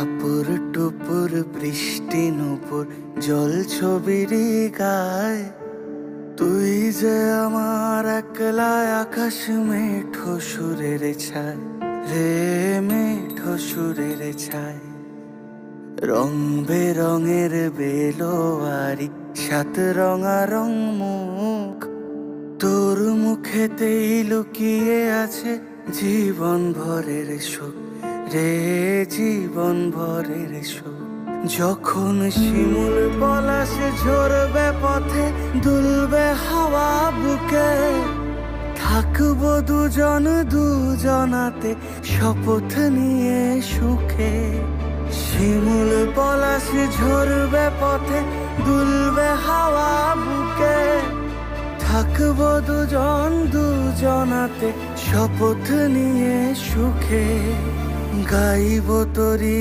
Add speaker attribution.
Speaker 1: টাপুর টুপুর বৃষ্টি নুপুর জল ছবিরি গায়। তুই যে আমার একলা আকাশ মেঠো সুরের ছায় রে, মেঠো সুরের ছায়। রং বেরঙের বেলোয়ারি সাত রঙারং মুখ, তোর মুখেতেই লুকিয়ে আছে জীবন ভরের সুখ রে, জীবন ভরের সুখ। যখন শিমুল পলাশ ঝরবে পথে, দুলবে হাওয়া বুকে, থাকবো দুজন দুজনাতে শপথ নিয়ে সুখে। শিমুল পলাশ ঝরবে পথে, দুলবে হাওয়া বুকে, থাকবো দুজন দুজনাতে শপথ নিয়ে সুখে। গাইব তোরি